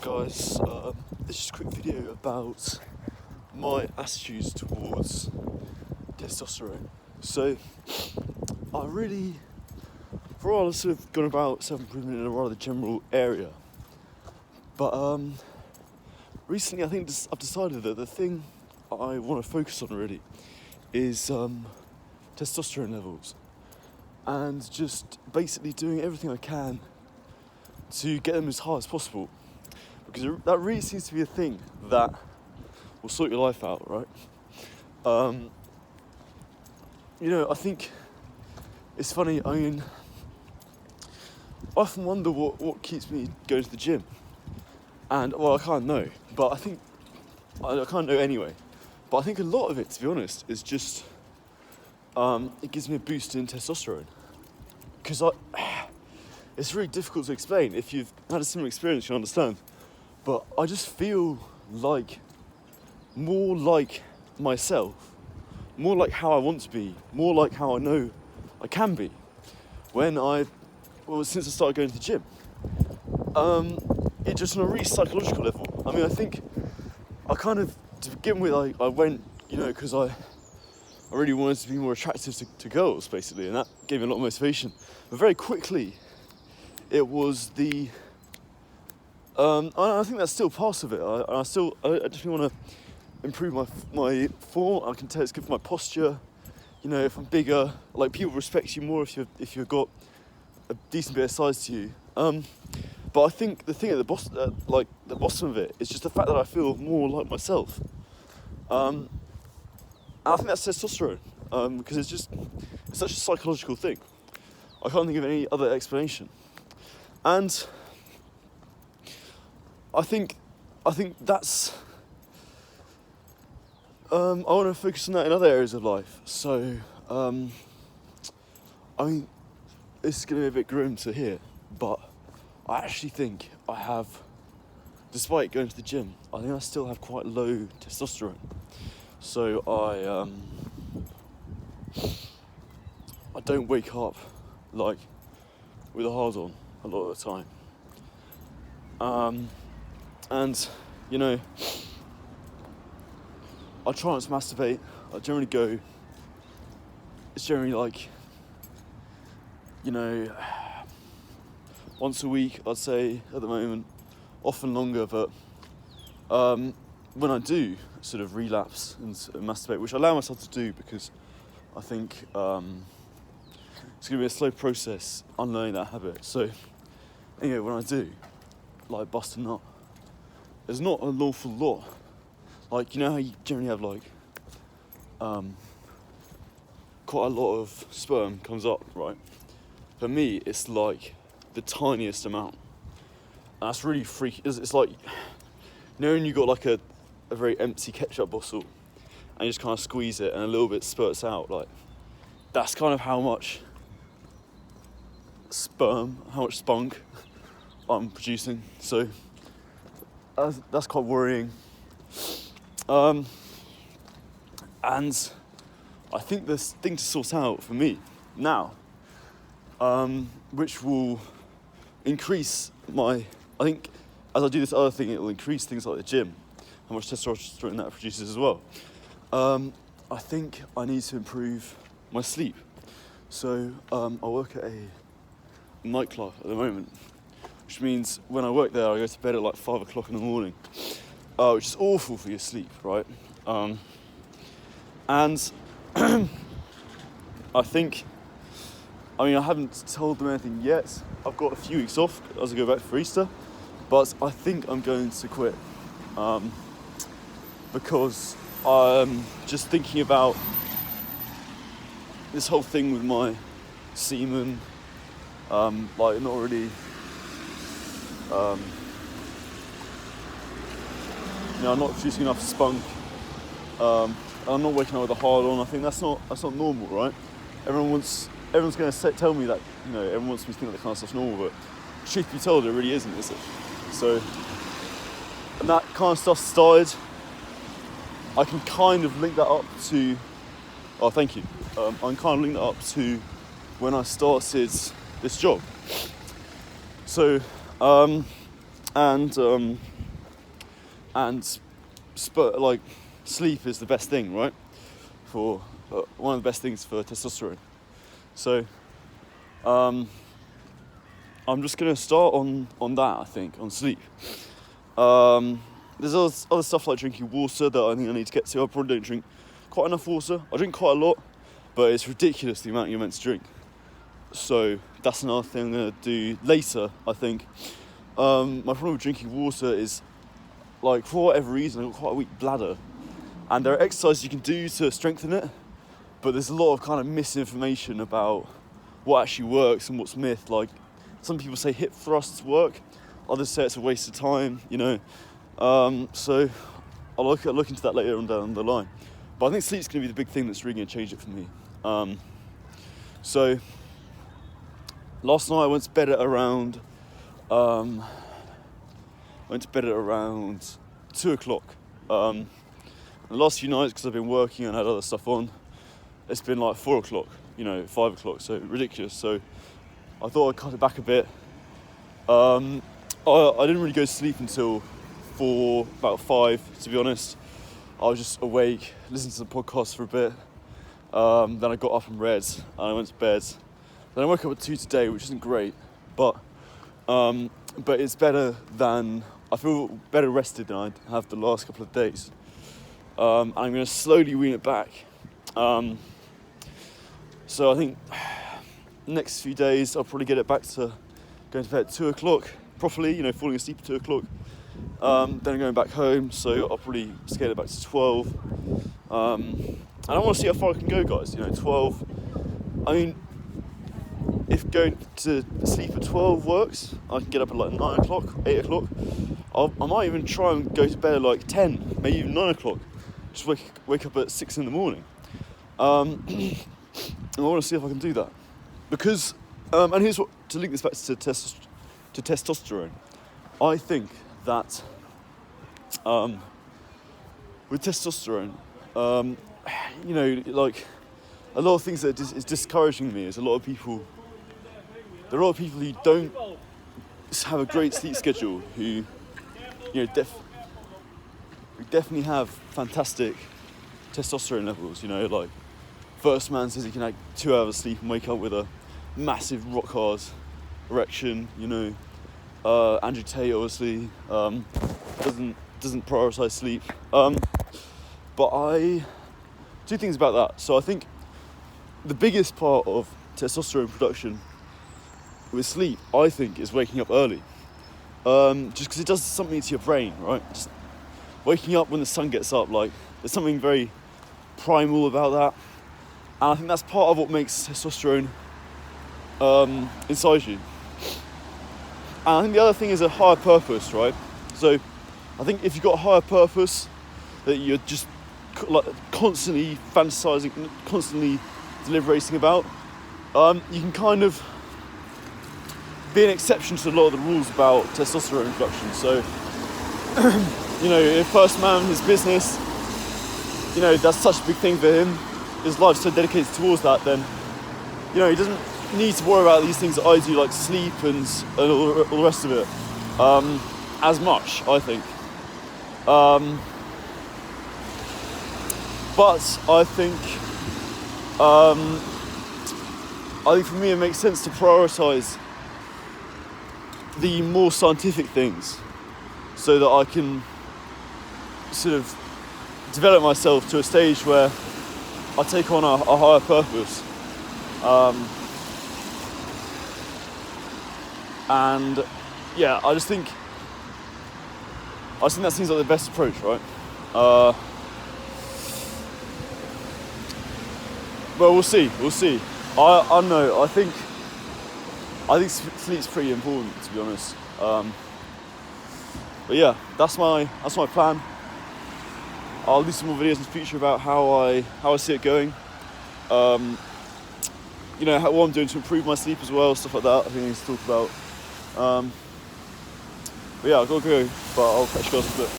guys, this is a quick video about my attitudes towards testosterone. So, I really, for a while I've sort of gone about self-improvement in a rather general area, but recently I think I've decided that the thing I want to focus on really is testosterone levels, and just basically doing everything I can to get them as high as possible, because that really seems to be a thing that will sort your life out, right? I think it's funny. I mean, I often wonder what keeps me going to the gym, and well, I can't know, but I think I can't know anyway. But I think a lot of it, to be honest, is just it gives me a boost in testosterone, because it's really difficult to explain. If you've had a similar experience, you'll understand. But I just feel like more like myself, more like how I want to be, more like how I know I can be since I started going to the gym. It just on a really psychological level. I mean, I think to begin with, I went, because I really wanted to be more attractive to girls, basically, and that gave me a lot of motivation. But very quickly, it was I think that's still part of it. I definitely want to improve my form. I can tell it's good for my posture. If I'm bigger, like, people respect you more if you've got a decent bit of size to you. But I think the thing at the bottom of it is just the fact that I feel more like myself. And I think that's testosterone, because it's such a psychological thing. I can't think of any other explanation. And I think that's I want to focus on that in other areas of life. So I mean, this is going to be a bit grim to hear, but I actually think I have, despite going to the gym, I think I still have quite low testosterone. So I don't wake up like with a hard on a lot of the time. And I try not to masturbate. I generally go, it's generally like, once a week, I'd say, at the moment, often longer, but when I do sort of relapse and masturbate, which I allow myself to do because I think it's going to be a slow process unlearning that habit. So anyway, when I do, like, bust a nut, there's not an awful lot. Like, how you generally have, like, quite a lot of sperm comes up, right? For me, it's like the tiniest amount. And that's really freaky. It's like, when you got like a very empty ketchup bottle and you just kind of squeeze it and a little bit spurts out, like, that's kind of how much spunk I'm producing. So that's quite worrying. And I think the thing to sort out for me now, which will increase I think as I do this other thing, it will increase things like the gym, how much testosterone that produces as well. I think I need to improve my sleep. So I work at a nightclub at the moment, which means when I work there, I go to bed at like 5 o'clock in the morning, which is awful for your sleep, right? And I haven't told them anything yet. I've got a few weeks off as I go back for Easter, but I think I'm going to quit, because I'm just thinking about this whole thing with my semen, not really, I'm not producing enough spunk. I'm not waking up with a hard on. I think that's not normal, right? Everyone's going to tell me that, everyone wants me to think that kind of stuff's normal, but truth be told, it really isn't, is it? So, and that kind of stuff started. I can kind of link that up to. Oh, thank you. I can kind of link that up to when I started this job. So, and sleep is the best thing, right? For one of the best things for testosterone. So I'm just gonna start on that. I think on sleep. There's other stuff like drinking water that I think I need to get to. I probably don't drink quite enough water. I drink quite a lot, but it's ridiculous the amount you're meant to drink. So that's another thing I'm gonna do later, I think. My problem with drinking water is, like, for whatever reason, I've got quite a weak bladder, and there are exercises you can do to strengthen it, but there's a lot of kind of misinformation about what actually works and what's myth. Like, some people say hip thrusts work, others say it's a waste of time, you know. So I'll look into that later on down the line. But I think sleep's going to be the big thing that's really going to change it for me. So last night I went to bed at around 2 o'clock. The last few nights, because I've been working and had other stuff on, it's been like 4 o'clock, 5 o'clock, so ridiculous. So I thought I'd cut it back a bit. I didn't really go to sleep until about 5, to be honest. I was just awake, listening to the podcast for a bit. Then I got up and read, and I went to bed. Then I woke up at 2 today, which isn't great, but it's better than, I feel better rested than I have the last couple of days. I'm going to slowly wean it back. So I think next few days I'll probably get it back to going to bed at 2 o'clock properly, falling asleep at 2 o'clock. Then going back home, so I'll probably scale it back to 12. And I want to see how far I can go, guys. 12. I mean, if going to sleep at 12 works, I can get up at like 9 o'clock, 8 o'clock. I might even try and go to bed at like 10, maybe even 9 o'clock. Just wake up at 6 in the morning. And I want to see if I can do that. Because, and here's what, to link this back to testosterone. I think that with testosterone, like a lot of things that is discouraging me is there are a lot of people who don't have a great sleep schedule who definitely have fantastic testosterone levels. Like first man says he can have 2 hours sleep and wake up with a massive rock hard erection. Andrew Tate obviously doesn't prioritize sleep, but I do things about that. So I think the biggest part of testosterone production with sleep, I think, is waking up early. Just because it does something to your brain, right? Just waking up when the sun gets up, like there's something very primal about that, and I think that's part of what makes testosterone inside you. And I think the other thing is a higher purpose, right? So I think if you've got a higher purpose that you're just like constantly fantasizing, constantly deliberating about, you can kind of be an exception to a lot of the rules about testosterone production. So, if first man, his business, that's such a big thing for him, his life's so dedicated towards that, then, he doesn't need to worry about these things that I do, like sleep and all the rest of it, as much, I think. But I think for me it makes sense to prioritise the more scientific things so that I can sort of develop myself to a stage where I take on a higher purpose. And yeah, I think that seems like the best approach, right? But we'll see. I don't know. I think sleep's pretty important, to be honest. But yeah, that's my plan. I'll do some more videos in the future about how I see it going. What I'm doing to improve my sleep as well, stuff like that. I think I need to talk about. But yeah, I've got to go. But I'll catch you guys in a bit.